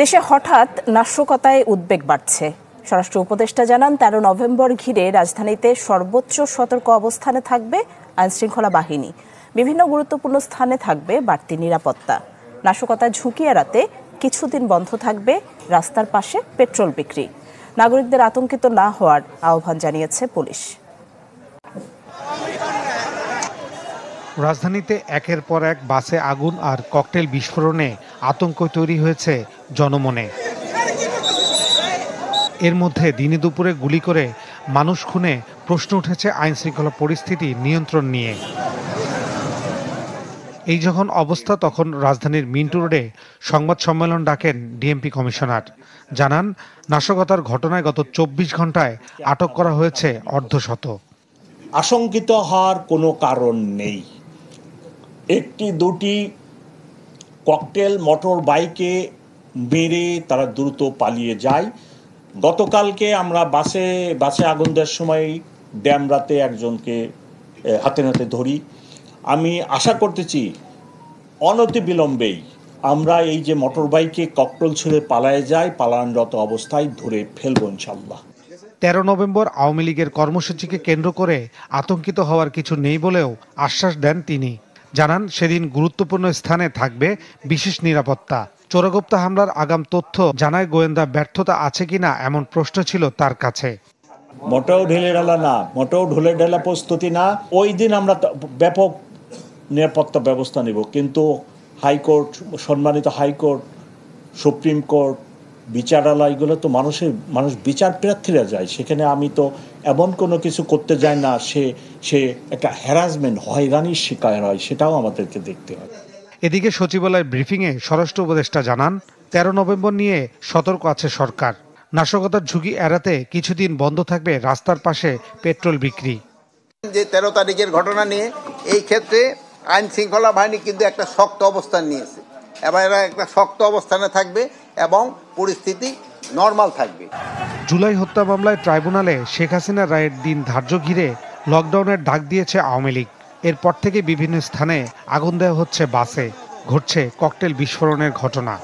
দেশে হঠাৎ নাশকতায় উদ্বেগ বাড়ছে। স্বরাষ্ট্র উপদেষ্টা জানান ১৩ নভেম্বর ঘিরে রাজধানীতে সর্বোচ্চ সতর্ক অবস্থানে থাকবে আইনশৃঙ্খলা বাহিনী। বিভিন্ন গুরুত্বপূর্ণ স্থানে থাকবে বাড়তি নিরাপত্তা। নাশকতার ঝুঁকি এড়াতে কিছুদিন বন্ধ থাকবে রাস্তার পাশে পেট্রোল বিক্রি। নাগরিকদের আতঙ্কিত না হওয়ার আহ্বান জানিয়েছে পুলিশ। রাজধানীতে একের পর এক বাসে আগুন আর ককটেল বিস্ফোরণে আতঙ্ক তৈরি হয়েছে জনমনে। এর মধ্যে দিনে দুপুরে গুলি করে মানুষ খুনে প্রশ্ন উঠেছে আইন শৃঙ্খলা পরিস্থিতি নিয়ন্ত্রণ নিয়ে। এই যখন অবস্থা, তখন রাজধানীর মিন্টু রোডে সংবাদ সম্মেলন ডাকেন ডিএমপি কমিশনার। জানান, নাশকতার ঘটনায় গত ২৪ ঘন্টায় আটক করা হয়েছে অর্ধশত। আশঙ্কিত হওয়ার কোনো কারণ নেই। একটি দুটি ককটেল মোটর বাইকে মেরে তারা দ্রুত পালিয়ে যায়। গতকালকে আমরা বাসে আগুন দেওয়ার সময় ড্যামরাতে একজনকে হাতে নাতে ধরি। আমি আশা করতেছি অনতি বিলম্বেই আমরা এই যে মোটর বাইকে ককটেল ছুঁড়ে পালায় যায়, পালানরত অবস্থায় ধরে ফেলবো ইনশাল্লাহ। ১৩ নভেম্বর আওয়ামী লীগের কর্মসূচিকে কেন্দ্র করে আতঙ্কিত হওয়ার কিছু নেই বলেও আশ্বাস দেন তিনি। জানান, সেদিন গুরুত্বপূর্ণ স্থানে থাকবে বিশেষ নিরাপত্তা। চোরাগোপ্তা হামলার আগাম তথ্য জানায় গোয়েন্দা ব্যর্থতা আছে কিনা এমন প্রশ্ন ছিল তার কাছে। মোটেও ঢেলে ঢালা প্রস্তুতি না। ওই দিন আমরা ব্যাপক নিরাপত্তা ব্যবস্থা নেব, কিন্তু হাইকোর্ট, সম্মানিত হাইকোর্ট, সুপ্রিম কোর্ট, বিচারালয়, এগুলো তো মানুষ বিচার প্রার্থীরা যায়, সেখানে আমি তো এমন কোনো কিছু করতে যাই না সে একটা হ্যারাসমেন্ট, হয়রানির শিকার হয়, সেটাও আমাদেরকে দেখতে হয়। এদিকে সচিবালয়ের ব্রিফিংয়ে স্বরাষ্ট্র উপদেষ্টা জানান, ১৩ নভেম্বর নিয়ে সতর্ক আছে সরকার। নাশকতার ঝুঁকি এড়াতে কিছুদিন বন্ধ থাকবে রাস্তার পাশে পেট্রোল বিক্রি। যে ১৩ তারিখের ঘটনা নিয়ে এই ক্ষেত্রে আইন শৃঙ্খলা বাহিনী কিন্তু একটা শক্ত অবস্থান নিয়েছে। এবার এরা একটা শক্ত অবস্থানে থাকবে এবং পরিস্থিতি নরমাল থাকবে। জুলাই হত্যা মামলায় ট্রাইব্যুনালে শেখ হাসিনার রায়ের দিন ধার্য ঘিরে লকডাউনের ডাক দিয়েছে আওয়ামী লীগ। এরপর থেকে বিভিন্ন স্থানে আগুন দেওয়া হচ্ছে বাসে, ঘটছে ককটেল বিস্ফোরণের ঘটনা।